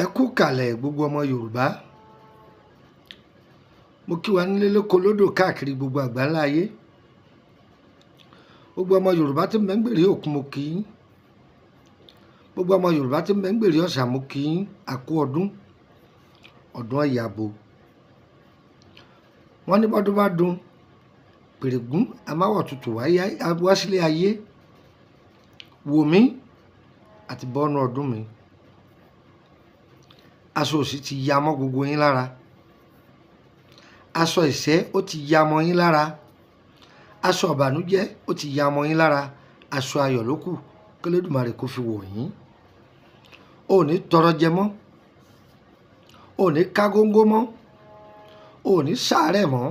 Ẹ kú kàlẹ̀ gbogbo ọmọ Yorùbá. Mo kí wa nílé lóko lódò káàkiri gbogbo àgbáńlá ayé. Gbogbo ọmọ Yorùbá tí ń bẹ ń gbèrè òkun mo kí yín. Gbogbo ọmọ Yorùbá tí ń bẹ ń gbèrè ọ̀sà mo kí yín. Àkú ọdún ọ̀yàbò. Wọ́n ní bọ́dún bá dun pèrègún amáwọ̀ tutù wá sílé ayé. Wò mí àti bọ́nú ọdún mi. Aṣọ òṣì ti ya mọ́ gbogbo yín lára. Aṣọ ìṣẹ́ ó ti ya mọ́ yín lára. Aṣọ ìbànújẹ́ ó ti ya mọ́ yín lára. Aṣọ ayọ̀ ló kù k'Olódùmarè kó fi wọ̀ yín. O ò ní tọrọ jẹ mọ́. O ò ní ká góńgó mọ́. O ò ní ṣàárẹ̀ mọ́.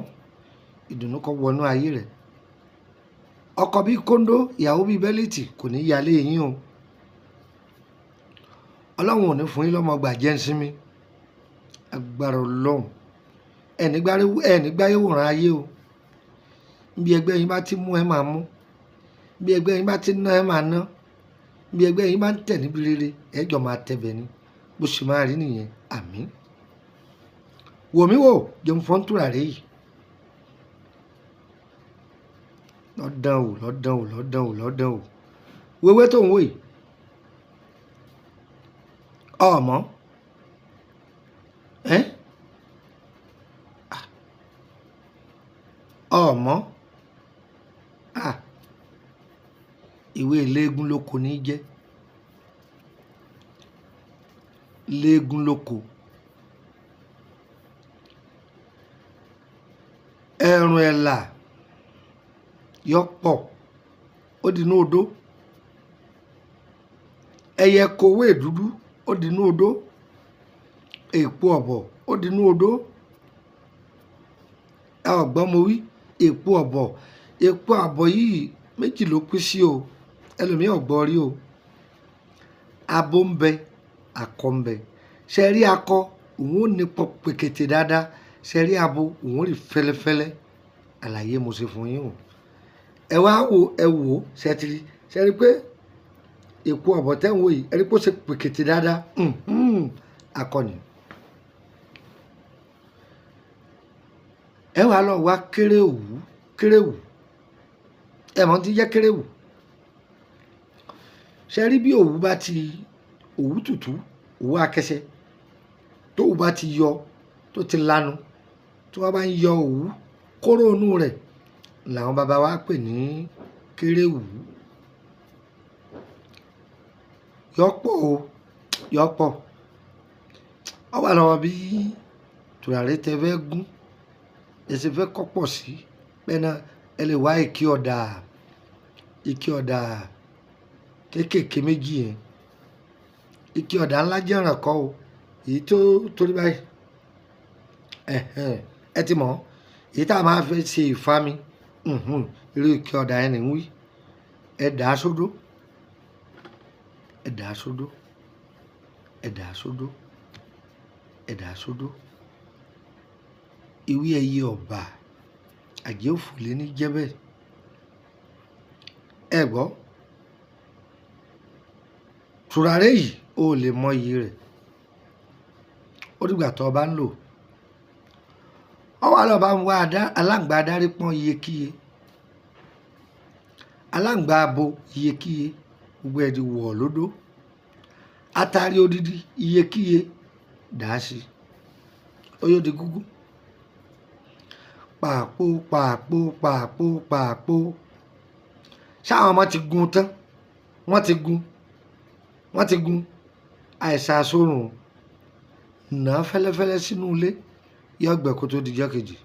Ìdùnnú kó wọnú ayé rẹ̀. Ọkọ bíi kóńdó, ìyàwó bíi bẹ́líìtì kò ní yálé yín o. Ọlọ́run ò ní fún yín lọ́mọ gbàjẹ́ ń sinmi. Agbára Ọlọ́run. Ẹni gbáyé wòran ayé o. Bí ẹgbẹ́ yín bá ti mú ẹ máa mú. Bí ẹgbẹ́ yín bá ti ná ẹ máa ná. Bí ẹgbẹ́ yín bá ń tẹ̀ níbi rere ẹ jọ máa tẹ̀bẹ̀ ni. Bó ṣe máa rí nìyẹn. Àmín. Wò mí wò jẹun fọ́n tùràrí yìí. Lọ́dàn wò. Wéwé tó ń wò yìí. Ọmọ. Ọmọ. Ìwé léegun lóko ní jẹ́. Léegun lóko. Ẹ̀rùn ẹ̀là yọpọ̀ ó di inú odó. Ẹyẹ kòwé dúdú ó di inú odó. Èpo ọ̀bọ̀ ó di inú odó. Ọ̀gbọ́n mo wí èpo ọ̀bọ̀. Èpo àbọ̀ yìí méjì ló pín sí o. Ẹlòmíì ọ̀gbọ́n rí o. Abo ń bẹ, akọ ń bẹ. Ṣé rí akọ òun ò ní pọ̀ pèkètè dáadáa. Ṣé rí abo òun ò rí fẹ́lẹ́fẹ́lẹ́. Àlàyé mo ṣe fún yín o. Ẹ wá wò ṣe ti rí. Ṣé rí pé èpo ọ̀bọ̀ tẹ́ ń wò yìí ẹ rí pé ó ṣe pèkètè dáadáa. Akọni. Ẹ wá lọ wá kéréwù. Ẹ mọ̀ tí jẹ́ kéréwù. Ṣé rí bí òwú tútù, òwú akẹsẹ, tó òwú bá ti yọ, tó ti lanu, tí wọ́n bá ń yọ òwú, kóró inú rẹ̀ làwọn bàbá wa pè ní kéréwù. Yọpọ̀ o, yọpọ̀. Ọ wà lọ́wọ́ bí tùràrí tẹ fẹ́ gún. Ẹ sì fẹ́ kọ́pọ̀ sí. Bẹ́ẹ̀ náà ẹ lè wá ike ọ̀dà kéékèèké méjì yẹn. Ike ọ̀dà ńlá jẹ́ ìrànkọ́ o. Èyí tó torí báyìí. Ẹ ti mọ̀. Èyí tá a máa fẹ́ ṣe ìfami. Irú ike ọ̀dà yẹn ni ń wí. Ẹ dà á sódó. Ìwé ẹyẹ ọ̀bà àjẹ́ òfòlé ní jẹ́bẹ̀. Ẹ gbọ́. Tùràrí yìí o lè mọ iyì rẹ̀. Ó dìgbà tó o bá ń lò. Ọ wá lọ bá ń wá aláǹgbá adarí pọ́n iyekíye. Aláǹgbá abo iyekíye. Gbogbo ẹ̀ di wọ̀ lódó. Atari odidi iyekíye dà á sí. Ó yóò di gúgú. Pàpó. Ṣáwọn ọmọ ti gun tán. Wọ́n ti gun. Àìsàn àsorùn nà fẹ́lẹ́fẹ́lẹ́ sínú ilé. Yọ ọgbẹ́ kó tó di jọ́ kejì.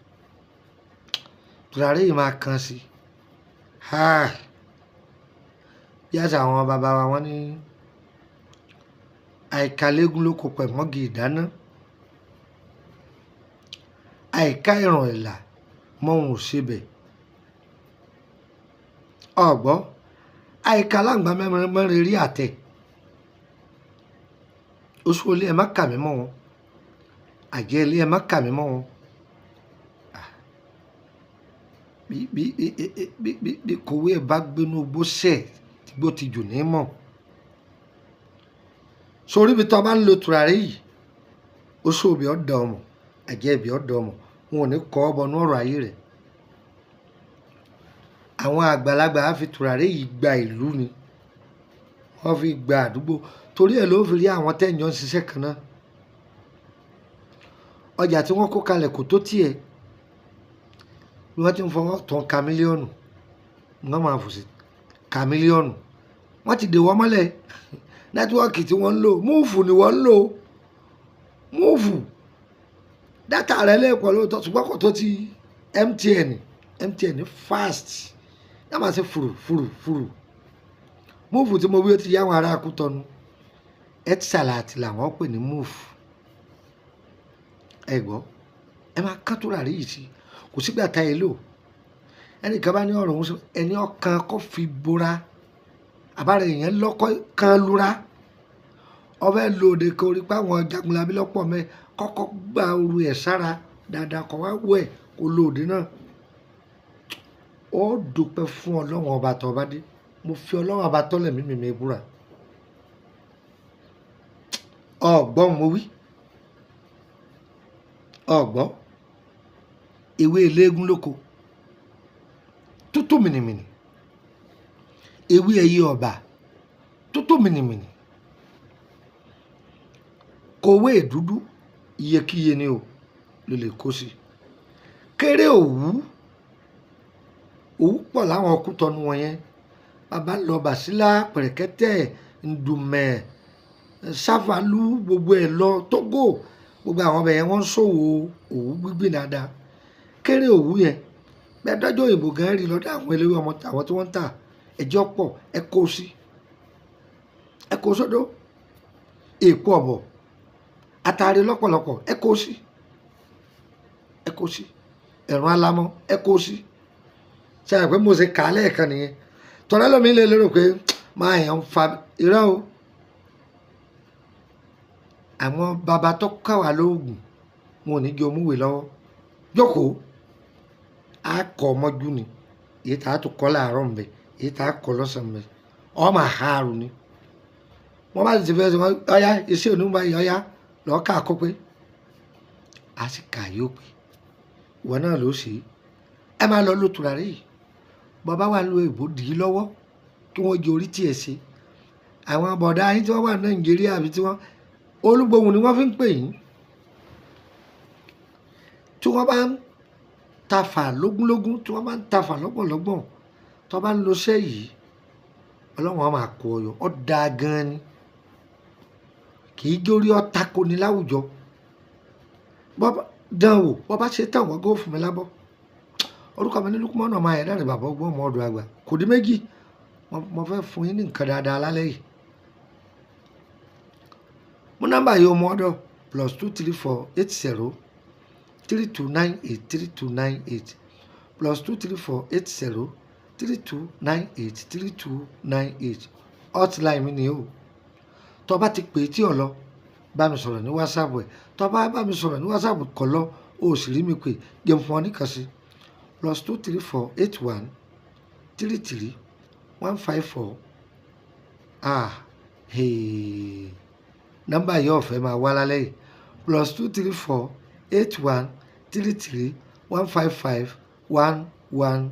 Tùràrí yìí máa kan sí. Bí àṣà àwọn bàbá wa wọ́n ní àìka léegun lóko pẹ̀mọ́gì ìdáná. Àìka ìràn ẹ̀là mọ́ òun ò ṣebẹ̀. Ọ̀gbọ́. Àìka aláǹgbá mẹ́rin rí àtẹ. Oṣù olé ẹ má kà mí mọ́ wọn. Àjẹ́ ilé ẹ má kà mí mọ́ wọn. Bí kòwé ẹ bá gbénú gbó sẹ̀ tí gbó ti jù ní mọ̀. Sórí ibi tó bá ń lo tùràrí yìí oṣù òbí ọ̀dọ̀ ọmọ àjẹ́ ìbí ọ̀dọ̀ ọmọ wọn ò ní kọ́ ọ bọnú ọ̀rọ̀ ayé rẹ̀. Àwọn àgbàlagbà á fi tùràrí yìí gba ìlú ni wọ́n fi gba àdúgbò torí ẹ̀ ló fi rí àwọn tẹ́jọ́ ń ṣiṣẹ́ kan náà ọjà tí wọ́n kó kalẹ̀ kò tó tiẹ̀ bí wọ́n ti ń fọwọ́ tán ka mílíọ̀nù wọ́n máa fò sí ka mílíọ̀nù wọ́n ti dè wọ́n mọ́lẹ̀ nẹ́tíwọ́ọ̀kì tí wọ́n ń lò múùfù ni wọ́n ń lò múùfù dátà rẹ̀ lẹ́ẹ̀pọ̀ lóòótọ́ ṣùgbọ́n kò tó ti MTN fast náà máa ṣe fùrù múùfù tí mo wí ó ti yá àwọn ará Kútọ́nù Etisalat làwọn pè ní múùfù ẹ gbọ́ ẹ máa kán tùràrí yìí sí kò sígbà tá ẹ lò ẹnìkan bá ní ọ̀rọ̀ òun sọ ẹni ọkàn kó fi bora àbára èèyàn lọ́kọ́ kan lura ọbẹ̀ lòdì kan orí pé àwọn Jagunlabi lọ́pọ̀ mẹ́ kọ́kọ́ gba oru ẹ̀ sára dáadáa kọ́ wá wẹ̀ kó lòdì náà ó dúpẹ́ fún Ọlọ́run ọba tó ọba dé mo fi Ọlọ́run ọba tọ́lẹ̀ mímì búra ọgbọ́n mo wí ọgbọ́n ewé eléégún lóko tútù mìnìmìnì ewé ẹyẹ ọba tútù mìnìmìnì kòwé dúdú iyekíye ni o ló lè kó sí kéré òwú pọ̀ láwọn Kútọ́nù wọn yẹn bàbá lọ Bàsílà Pẹ̀rẹ̀kẹ́tẹ̀ Ndùmẹ̀ Ṣàfàlú gbogbo ẹ̀ lọ Tógò gbogbo àwọn ọbẹ̀ yẹn wọ́n ń ṣòwò òwú gbígbìn dáadáa kéré òwú yẹn bẹ́ẹ̀ dájọ́ òyìnbó gan rí lọ́dọ̀ àwọn eléwé ọmọ àwọn tí wọ́n ń tà ẹjọ́ pọ̀ ẹ kó sí ẹ kó sódó èèpo ọ̀bọ̀ àtàrí lọ́pọ̀lọpọ̀ ẹ kó sí ẹ̀rùn alámọ́ ẹ kó sí ṣe àpé mo ṣe kà á lẹ́ẹ̀kan nìyẹn tọ́lá lómi lè lérò pé máa yàn ń fa irọ́ o àwọn bàbá tó kàwá lóògùn wọn ò ní jẹ omúwèé lọ́wọ́ jókòó á kọ́ ọmọjú ni èyí tá a tó kọ́ láàárọ̀ mbẹ èyí tá a kọ́ lọ́sàn-án mbẹ ọmọ àhárù ni wọ́n bá ti fẹ́ sọ ọyá iṣẹ́ onímọ̀ yìí ọyá lọ́ọ́ ká kó pé a sì kà yóò pé ìwọ náà ló ṣe ẹ máa lọ lo tùràrí yìí bàbá wa lo èbó dì í lọ́wọ́ kí wọ́n jẹ orí tiẹ̀ ṣe àwọn bọ̀dá yín tí wọ́n wà ní Nàìjíríà àbí tí wọ́n olúgbòhùn ni wọ́n fi ń pè yín tí wọ́n bá ń tafà lógúnlógún tí wọ́n bá ń tafà lọ́gbọ̀nlọ́gbọ̀n tó bá ń lo iṣẹ́ yìí Ọlọ́run á máa kó ọyọ ọ́ dáa gan-an ni kì í jórí ọ̀tá kò ní láwùjọ bọ́bá dán wò bọ́bá ṣe tán wọ́n gó fún mi lábọ́ orúkọ mi ní Lukumanu ọmọ ayẹ̀dá rẹ̀ bàbá ọgbọ́n ọmọ ọdún àgbà kò dín méjì mo fẹ́ fún yín ní nǹkan dáadáa lálẹ́ yìí mo nọ́mbà yìí ọmọ ọdọ +23480 3298 3298 +23480 3298 3298 hotline mi ni o tó bá ti pè é tí ò lọ bá mi sọ̀rọ̀ ní WhatsApp ẹ̀ tó bá bá mi sọ̀rọ̀ ní WhatsApp kọ̀ lọ o sì rí mi pé jẹun fún ọ nìkan sí +23481 33 154 nọ́mbà yìí ọ̀fẹ́ máa wá lálẹ́ yìí +23481 33 155 111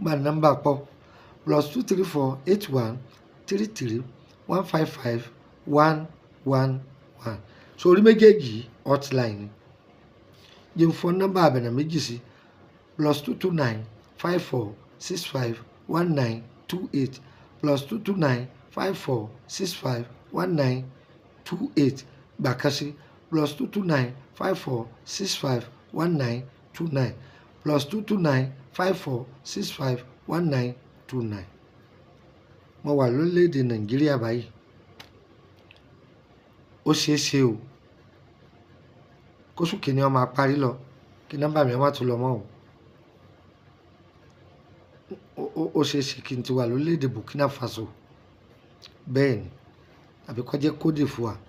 gba nọ́mbà pọ̀ +23481 33 155 111 sórí méjèèjì hotline jẹun fún nọ́mbà àbẹ̀nà méjì sí +229 54 65 19 28 +229 54 65 19 28 gbàkásí +229 54 65 19 29 +229 54 65 19 29. mo wà lórílẹ̀‐èdè Nàìjíríà báyìí ó ṣeé ṣe o kóṣù kìíní ó máa parí lọ kí nọ́mbà mi má tún lọ mọ́ o ó ṣeé ṣe kí n ti wà lórílẹ̀‐èdè Burkina Faso bẹ́ẹ̀ ni àbí kó jẹ́ Côte d'Ivoire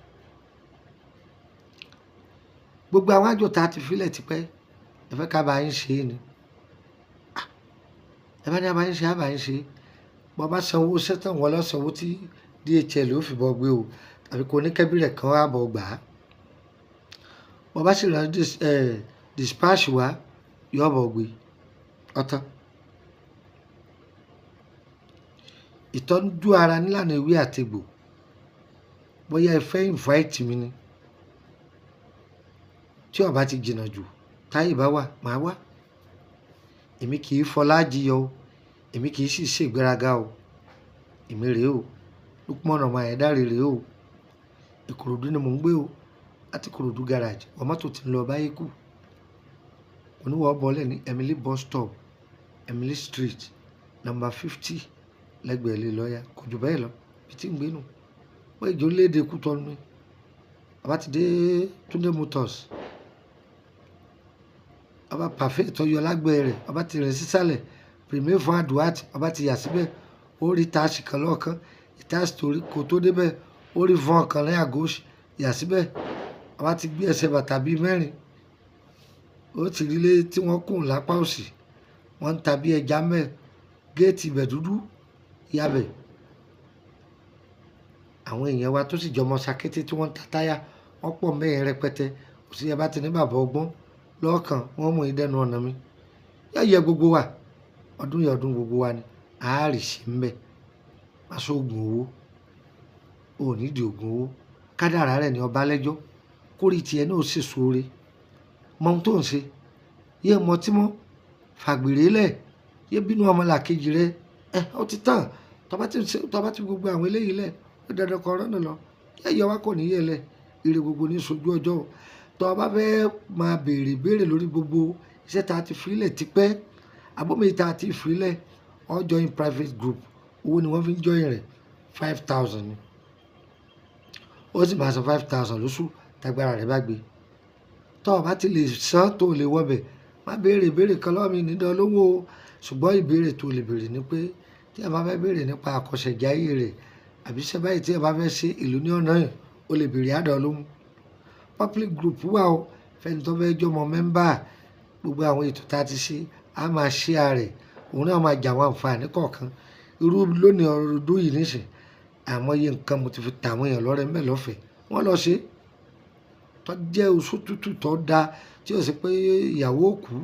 gbogbo àwọn àjò tá a ti filẹ̀ tipẹ́ ẹ fẹ́ ká bá yín ṣe é ni ẹ bá ní a bá yín ṣe á bá yín ṣe bọ́ bá sanwó sẹ́tàn wọn lọ́sànwó tí DHL ó fi bọ́ gbé o tàbí kò ní kẹ́bí rẹ̀ kan wá bọ̀ gbà á bọ́ bá sì rán dispatch wá yọ ọ̀bọ̀ gbé ọ̀tán. Ìtọ́jú ara nílànà ewé àtegbò bóyá ẹ fẹ́ invite mi ni tí ó bá ti jìnnà jù táyé bá wà máa wá. Èmi kì í fọlá jiyọ o, èmi kì í sì ṣègbéraga o. Èmi rèé o, Lukman ọmọ Ayédáre rèé o. Ìkòròdú ni mò ń gbé o, láti Ìkòròdú garage wọ́n mọ́tò ti ń lọ báyé kù. Oníwọ̀ bọ́lẹ̀ ní Emily bus stop, Emily street number 50 lẹ́gbẹ̀ẹ́ ilé lọ́ọ̀yà, kò jù bẹ́ẹ̀ lọ bí tí ń gbé nù. Wọ́n ìjọ léde Kútọ́nù ni. Bàbá ti dé Túndé Motors, bàbá pàfẹ́ ìtọ́jú ọlágbẹ́ rẹ̀, bàbá ti rìn sísàlẹ̀ Premier fún Aduat, bàbá ti yà síbẹ̀ ó rí táàsì kan lọ́ọ̀kan, ìtáàsì torí kò tó débẹ̀ ó rí fún ọkàn ní àgóṣì yà síbẹ̀. Bàbá ti gbé ẹsẹ̀ bàtà bíi mẹ́rin, ó ti rí ilé tí wọ́n kùn lápá òsì, wọ́n ń ta bí ẹja mẹ́ géètì ibẹ̀ dúdú yabẹ̀. Àwọn èèyàn wa tó sì jọmọ sakété tí wọ́n ń ta táyà wọ́n pọ̀ mẹ́rin rẹpẹtẹ. Kò sí ẹ bá ti ní bàbá ọgbọ́n lọ́ọ̀kan wọ́n mú ìdẹ́nu ọ̀nà mi. Yẹ gbogbo wa ọdún yẹ ọdún gbogbo wa ni àárì sí ń bẹ̀. Aṣọ oògùn owó ò ní di oògùn owó, kádàrá rẹ̀ ní ọba lẹ́jọ́ kórì tiẹ̀ náà sì sóore. Mọ ohun tó ń ṣe, yé mọtí mọ́, fàgbèrè lẹ̀, yé bínú ọmọlàkejì rẹ̀, ó ti tàn. Tọ́ bá ti gbogbo àwọn eléyìí lẹ̀ ó dandan kan rọ́nà lọ. Yẹ wá kò ní yẹ lẹ̀, ire gbogbo ní sojú ọjọ́ o. Tọ́ bá fẹ́ máa béèrè lórí gbogbo iṣẹ́ tá a ti fílẹ̀ tipẹ́, abómi tá a ti fílẹ̀, ó join private group, owó ni wọ́n fi ń join rẹ̀ 5,000 ni. Ó sì máa san 5,000 lóṣù tágbára rẹ̀ bá gbé. Tọ́ bá ti lè san tó lè wọ́bẹ̀, má béèrè kan lọ́wọ́ mi nídọ̀ lówó o. Ṣùgbọ́n ìbéèrè tó lè béèrè ni pé tí ẹ bá fẹ́ béèrè nípa àkọsẹ̀jáyé rẹ̀ àbí iṣẹ́ báyìí tí ẹ bá fẹ́ ṣe ìlú ní ọ̀nà yìí, o lè béèrè àdọ̀ lóhùn. Public group wà o, fẹ́ni tó fẹ́ jọmọ mẹ́mbà, gbogbo àwọn ètò tá a ti ṣe a máa share rẹ̀, òun náà máa jà àwọn àǹfààní kọ̀ọ̀kan. Irú lónìí ọdún yìí nísìn àmọye nǹkan mo ti fi ta àwọn èèyàn lọ́rẹ mẹ́ lọ́fẹ̀ẹ́, wọ́n lọ ṣe tó jẹ́ oṣù tútù tó da, tí ó sì pé ìyàwó òkú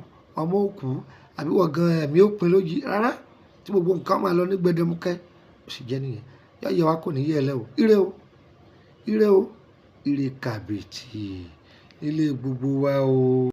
ọmọ òkú àbí wọ́n gan ẹ̀mí òpin lójì rárá, tí gbogbo nǹkan máa lọ ní gbẹdẹmukẹ́. Ó sì jẹ́ nìyẹn. Yẹ wá kò ní yẹ lẹ́ o. Ire o, ire o, ire kàbìtì nílé gbogbo wa o.